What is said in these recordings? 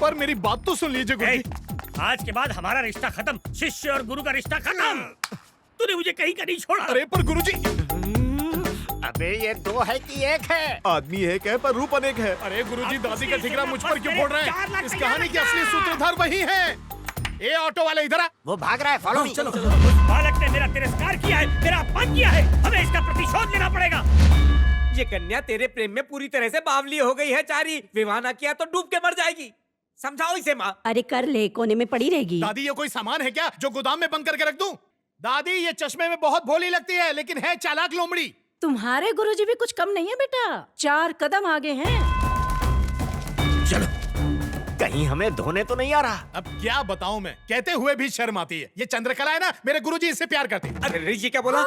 पर मेरी बात तो सुन लीजिए गुरुजी। आज के बाद हमारा रिश्ता खत्म, शिष्य और गुरु का रिश्ता खत्म। तूने मुझे कहीं का नहीं छोड़ा। अरे पर गुरुजी। अबे ये दो है कि एक है? आदमी एक है पर रूप अनेक है। अरे गुरुजी, दादी का ठिकरा मुझ पर क्यों फोड़ रहे हैं? इस कहानी के तैयार असली सूत्रधार वही है। ये ऑटो वाले इधर आ। वो भाग रहा है, फॉलो मी। चलो चलो। बालक ने मेरा तिरस्कार किया है, मेरा अपमान किया है, हमें इसका प्रतिशोध लेना पड़ेगा। ये कन्या तेरे प्रेम में पूरी तरह से बावली हो गई है चारी। विवाह ना किया तो डूब के मर जाएगी। समझाओ इसे माँ। अरे कर ले, कोने में पड़ी रहेगी। दादी ये कोई सामान है क्या जो गोदाम में बंद करके रख दूं? दादी ये चश्मे में बहुत भोली लगती है लेकिन है चालाक लोमड़ी। तुम्हारे गुरुजी भी कुछ कम नहीं है बेटा, 4 कदम आगे हैं। चलो, कहीं हमें धोने तो नहीं आ रहा। अब क्या बताऊं मैं, कहते हुए भी शर्म आती है। ये चंद्रकला है ना, मेरे गुरुजी इससे प्यार करते हैं। अरे ऋषि क्या बोला?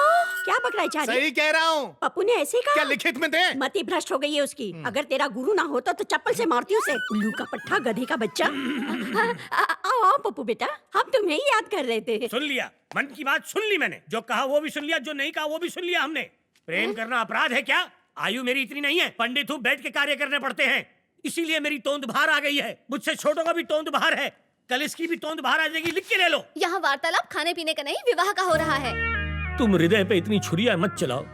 क्या पकड़ा है चारी? सही कह रहा हूँ। पप्पू ने ऐसे कहा? क्या लिखित में दे? मति भ्रष्ट हो गई है उसकी। अगर तेरा गुरु ना होता तो चप्पल से मारती उसे। उल्लू का पट्टा, गधे का बच्चा। आओ आओ पप्पू बेटा, हम तुम्हें ही याद कर रहे थे। सुन लिया, मन की बात सुन ली मैंने। जो कहा वो भी सुन लिया, जो नहीं कहा वो भी सुन लिया हमने। प्रेम करना अपराध है क्या? आयु मेरी इतनी नहीं है, पंडित हूँ, बैठ के कार्य करने पड़ते हैं। इसीलिए मेरी तोंद बाहर आ गई है। मुझसे छोटों का भी तोंद बाहर है, कल इसकी भी तोंद बाहर आ जाएगी। लिख के ले लो। यहाँ वार्तालाप खाने पीने का नहीं, विवाह का हो रहा है। तुम हृदय पे इतनी छुरियां मत चलाओ,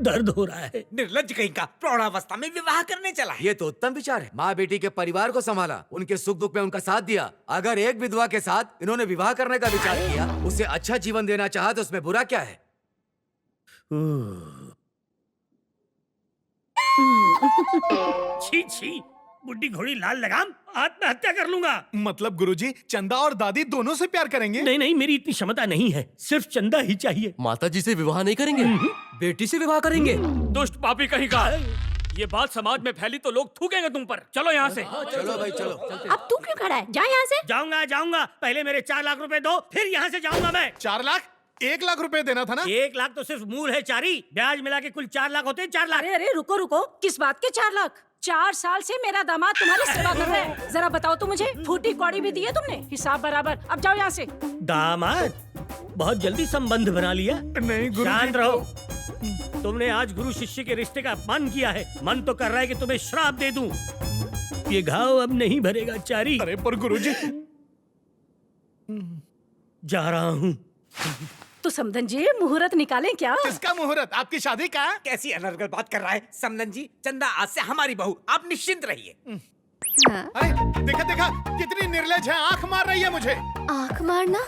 दर्द हो रहा है। निर्लज्ज कहीं का, प्रौढ़ावस्था में विवाह करने चला है। ये तो उत्तम विचार है। माँ बेटी के परिवार को संभाला, उनके सुख दुख में उनका साथ दिया। अगर एक विधवा के साथ इन्होंने विवाह करने का विचार किया, उसे अच्छा जीवन देना चाहा तो उसमें बुरा क्या है? छी छी, बुड्ढी घोड़ी लाल लगाम, आत्महत्या कर लूंगा। मतलब गुरुजी, चंदा और दादी दोनों से प्यार करेंगे? नहीं नहीं, मेरी इतनी क्षमता नहीं है, सिर्फ चंदा ही चाहिए। माता जी से विवाह नहीं करेंगे, बेटी से विवाह करेंगे। दुष्ट पापी कहीं का। ये बात समाज में फैली तो लोग थूकेंगे तुम पर। चलो यहाँ से। चलो भाई चलो। अब तू क्यों खड़ा है? जा यहाँ से। जाऊंगा जाऊंगा, पहले मेरे 4 लाख रुपए दो, फिर यहाँ से जाऊंगा मैं। 4 लाख? 1 लाख रुपए देना था ना? 1 लाख तो सिर्फ मूल है चारी, ब्याज मिला के कुल 4 लाख होते हैं। 4 लाख। अरे अरे रुको रुको, किस बात के 4 लाख? 4 साल से मेरा दामाद तुम्हारी सेवा कर रहा है। जरा बताओ तो मुझे, फूटी कौड़ी भी दी है तुमने? हिसाब बराबर। अब जाओ यहाँ से। दामाद? बहुत जल्दी संबंध बना लिया। नहीं गुरुजी। शांत रहो। तुमने आज गुरु शिष्य के रिश्ते का अपमान किया है। मन तो कर रहा है कि तुम्हें श्राप दे दूं। ये घाव अब नहीं भरेगा चारी। अरे पर गुरुजी। जा रहा हूँ। तो समधन जी, मुहूर्त निकालें क्या? किसका मुहूर्त? आपकी शादी का? कैसी अनर्गल बात कर रहा है समधन जी। चंदा आज से हमारी बहू, आप निश्चिंत रहिए। अरे देखा देखा, कितनी निर्लज है, आंख मार रही है मुझे। आँख मारना,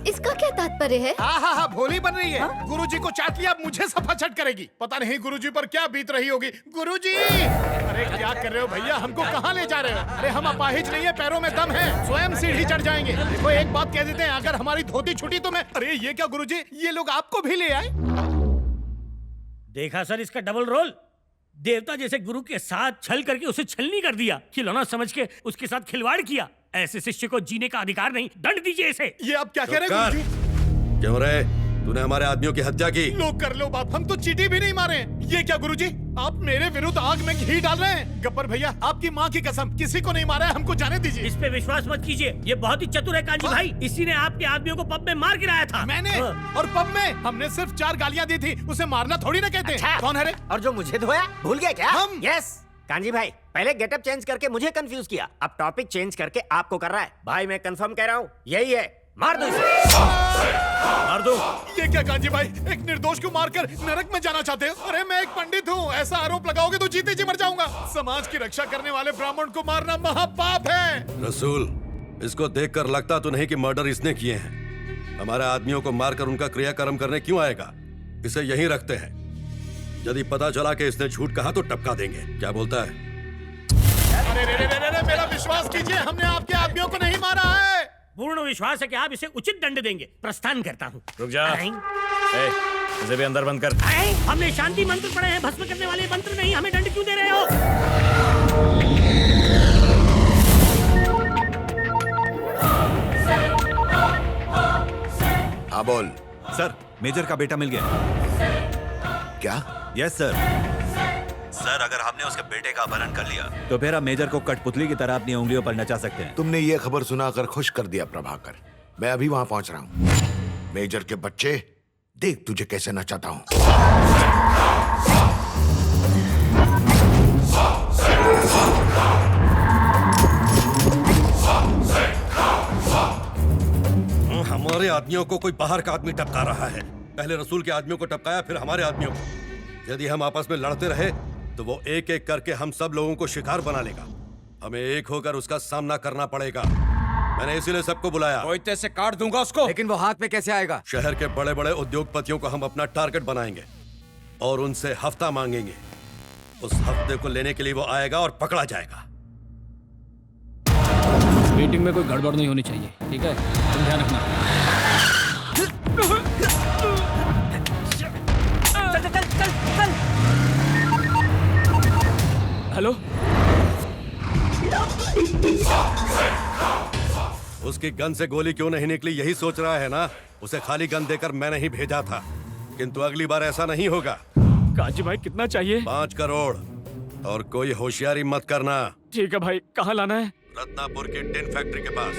इसका क्या तात्पर्य है? हाँ, भोली बन रही है। गुरुजी को चाट लिया, अब मुझे सफाचट करेगी। पता नहीं गुरुजी पर क्या बीत रही होगी। गुरुजी! अरे क्या कर रहे हो भैया, हमको कहाँ ले जा रहे हो? अरे हम अपाहिज नहीं है, पैरों में दम है, स्वयं सीढ़ी चढ़ जाएंगे। देखो एक बात कह देते हैं, अगर हमारी धोती छूटी तो मैं। अरे ये क्या गुरुजी, ये लोग आपको भी ले आए? देखा सर इसका डबल रोल। देवता जैसे गुरु के साथ छल करके उसे छलनी कर दिया, खिलौना समझ के उसके साथ खिलवाड़ किया। ऐसे शिष्य को जीने का अधिकार नहीं, दंड दीजिए इसे। ये आप क्या कह रहे हैं गुरुजी? क्यों रे? तूने हमारे आदमियों की हत्या की। लोग कर लो बाप, हम तो चींटी भी नहीं मारे। ये क्या गुरुजी, आप मेरे विरुद्ध आग में घी डाल रहे हैं? गब्बर भैया, आपकी माँ की कसम, किसी को नहीं मारा है, हमको जाने दीजिए। इस पे विश्वास मत कीजिए, ये बहुत ही चतुर है कांजी भाई। इसी ने आपके आदमियों को पब में मार गिराया था। मैंने? और पब में हमने सिर्फ 4 गालियाँ दी थी, उसे मारना थोड़ी ना कहते। अच्छा। कौन है रे? और जो मुझे धोया, भूल गया क्या? हम। यस कांजी भाई, पहले गेटअप चेंज करके मुझे कंफ्यूज किया, अब टॉपिक चेंज करके आपको कर रहा है। भाई मैं कंफर्म कह रहा हूँ, यही है। मार दो इसे। मार दो। ये क्या कांजी भाई, एक निर्दोष को मारकर नरक में जाना चाहते हो? अरे मैं एक पंडित हूँ, ऐसा आरोप लगाओगे तो जीते जी मर जाऊंगा। समाज की रक्षा करने वाले ब्राह्मण को मारना महापाप है। रसूल, इसको देखकर लगता तो नहीं कि मर्डर इसने किए हैं। हमारे आदमियों को मारकर उनका क्रियाकर्म करने क्यों आएगा? इसे यहीं रखते हैं। यदि पता चला कि इसने झूठ कहा तो टपका देंगे। क्या बोलता है? अरे रे रे रे रे, मेरा विश्वास कीजिए, हमने आपके आदमियों को नहीं मारा है। पूर्ण विश्वास है कि आप इसे उचित दंड देंगे। प्रस्थान करता हूँ। रुक जा। इसे भी अंदर बंद कर। हमने शांति मंत्र पढ़े हैं, भस्म करने वाले मंत्र नहीं। हमें दंड क्यों दे रहे हो? हाँ बोल। सर, मेजर का बेटा मिल गया। क्या? Yes sir. सर, अगर हमने उसके बेटे का अपहरण कर लिया तो फिर हम मेजर को कठपुतली की तरह अपनी उंगलियों पर नचा सकते हैं। तुमने ये खबर सुनाकर खुश कर दिया प्रभाकर। मैं अभी वहां पहुंच रहा हूं। मेजर के बच्चे, देख तुझे कैसे नचाता हूं। हमारे आदमियों को कोई बाहर का आदमी टपका रहा है। पहले रसूल के आदमियों को टपकाया, फिर हमारे आदमियों को। यदि हम आपस में लड़ते रहे तो वो एक एक करके हम सब लोगों को शिकार बना लेगा। हमें एक होकर उसका सामना करना पड़ेगा। मैंने इसीलिए सबको बुलाया। कोयते से काट दूंगा उसको। लेकिन वो हाथ में कैसे आएगा? शहर के बड़े बड़े उद्योगपतियों को हम अपना टारगेट बनाएंगे और उनसे हफ्ता मांगेंगे। उस हफ्ते को लेने के लिए वो आएगा और पकड़ा जाएगा। मीटिंग में कोई गड़बड़ नहीं होनी चाहिए, ठीक है? तुम ध्यान रखना। चल चल चल चल। हेलो, उसकी गन से गोली क्यों नहीं निकली यही सोच रहा है ना? उसे खाली गन देकर मैं नहीं भेजा था, किंतु अगली बार ऐसा नहीं होगा। काजी भाई कितना चाहिए? 5 करोड़। और कोई होशियारी मत करना। ठीक है भाई, कहाँ लाना है? रत्नापुर की टिन फैक्ट्री के पास।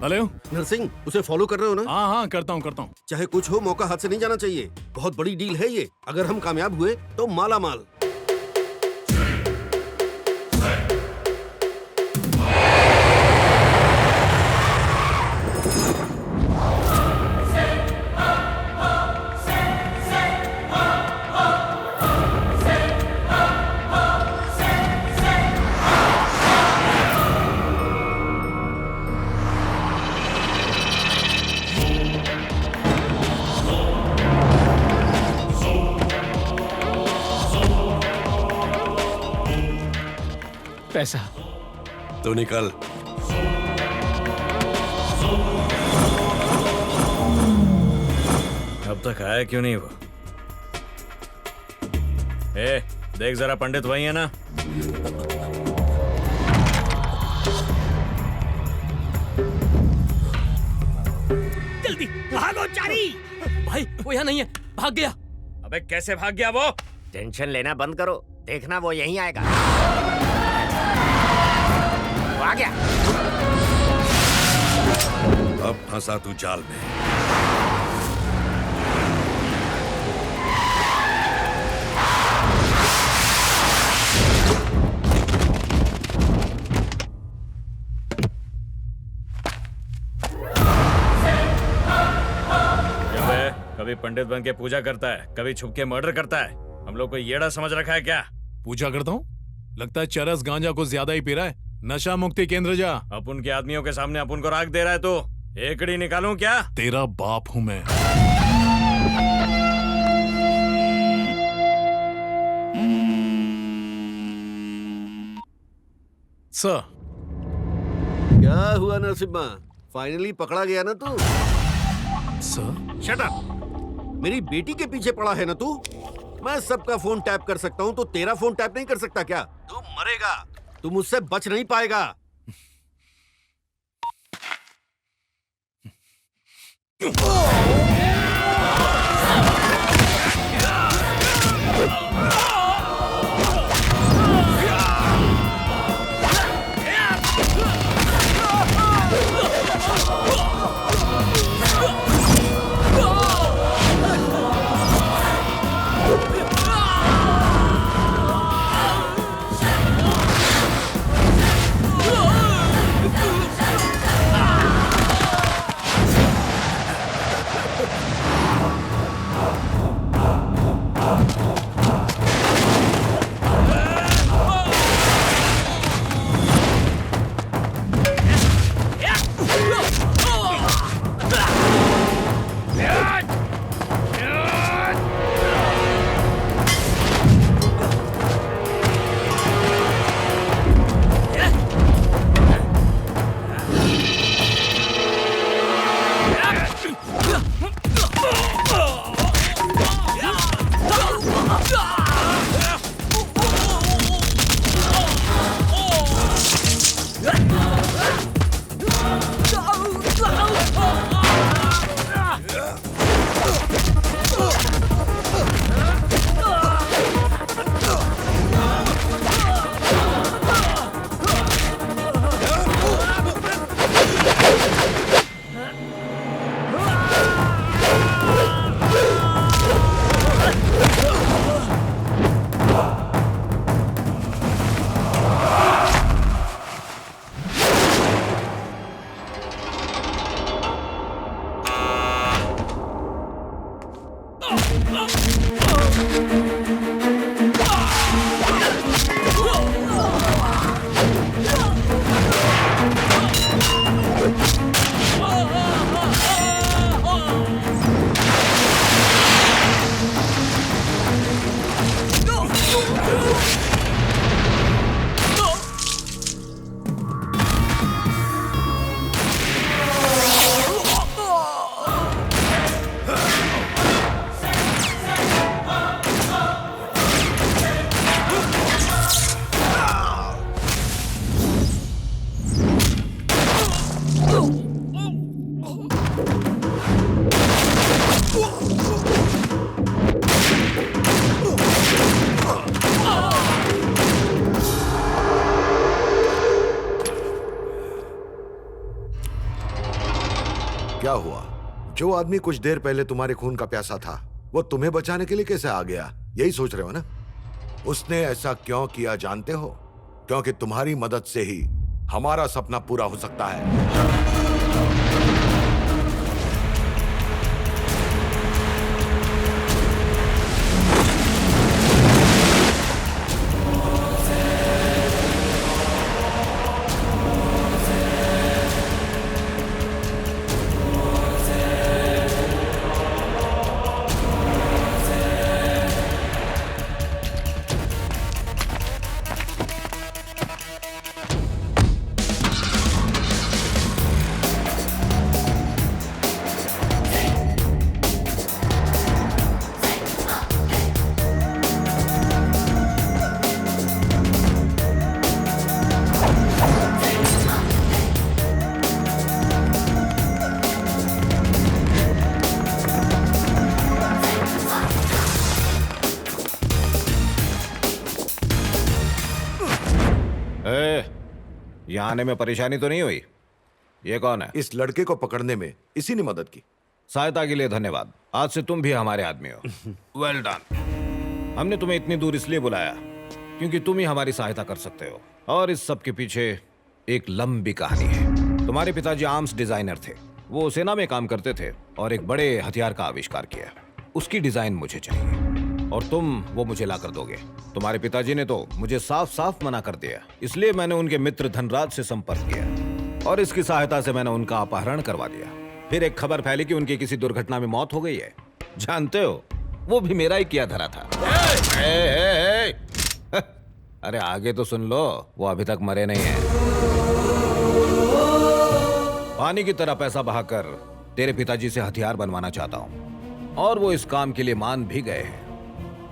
हेलो नरसिंह, उसे फॉलो कर रहे हो ना? हाँ हाँ करता हूँ। चाहे कुछ हो, मौका हाथ से नहीं जाना चाहिए। बहुत बड़ी डील है ये। अगर हम कामयाब हुए तो माला माल। पैसा तो निकल। अब तक आया क्यों नहीं वो? देख जरा, पंडित वही है ना? जल्दी भागो चारी। भाई वो यहाँ नहीं है, भाग गया। अबे कैसे भाग गया वो? टेंशन लेना बंद करो, देखना वो यहीं आएगा। वो आ गया। अब फंसा तू जाल में। कभी पंडित बन के पूजा करता है, कभी छुप के मर्डर करता है। हम लोग को येड़ा समझ रखा है क्या? पूजा करता हूँ? लगता है चरस गांजा को ज्यादा ही पी रहा है। नशा मुक्ति केंद्र जा। अपन के आदमियों के सामने अपन को राख दे रहा है तो एकड़ी निकालूं क्या? तेरा बाप हूँ मैं। सर, क्या हुआ नरसिम्हा? फाइनली पकड़ा गया ना तू? Sir shut up! मेरी बेटी के पीछे पड़ा है ना तू? मैं सबका फोन टैप कर सकता हूँ तो तेरा फोन टैप नहीं कर सकता क्या? तू मरेगा, तू मुझसे बच नहीं पाएगा। क्या हुआ? जो आदमी कुछ देर पहले तुम्हारे खून का प्यासा था, वो तुम्हें बचाने के लिए कैसे आ गया? यही सोच रहे हो ना? उसने ऐसा क्यों किया जानते हो? क्योंकि तुम्हारी मदद से ही हमारा सपना पूरा हो सकता है। यहाँ आने में परेशानी तो नहीं हुई? ये कौन है? इस लड़के को पकड़ने में इसी ने मदद की। सहायता के लिए धन्यवाद। आज से तुम भी हमारे आदमी हो। Well done. हमने तुम्हें इतनी दूर इसलिए बुलाया क्योंकि तुम ही हमारी सहायता कर सकते हो। और इस सब के पीछे एक लंबी कहानी है। तुम्हारे पिताजी आर्म्स डिजाइनर थे। वो सेना में काम करते थे और एक बड़े हथियार का आविष्कार किया। उसकी डिजाइन मुझे चाहिए और तुम वो मुझे ला कर दोगे। तुम्हारे पिताजी ने तो मुझे साफ साफ मना कर दिया, इसलिए मैंने उनके मित्र धनराज से संपर्क किया और इसकी सहायता से मैंने उनका अपहरण करवा दिया। फिर एक खबर फैली कि उनकी किसी दुर्घटना में मौत हो गई है। जानते हो, वो भी मेरा ही किया धरा था। अरे आगे तो सुन लो, वो अभी तक मरे नहीं हैं। पानी की तरह पैसा बहाकर तेरे पिताजी से हथियार बनवाना चाहता हूँ और वो इस काम के लिए मान भी गए हैं,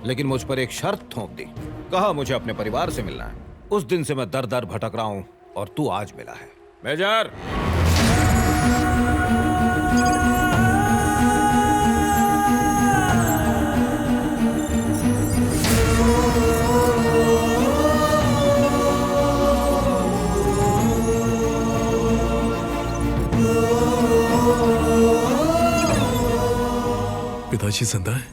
लेकिन मुझ पर एक शर्त थोप दी। कहा मुझे अपने परिवार से मिलना है। उस दिन से मैं दर दर भटक रहा हूं और तू आज मिला है। मेजर, पिताजी जिंदा है?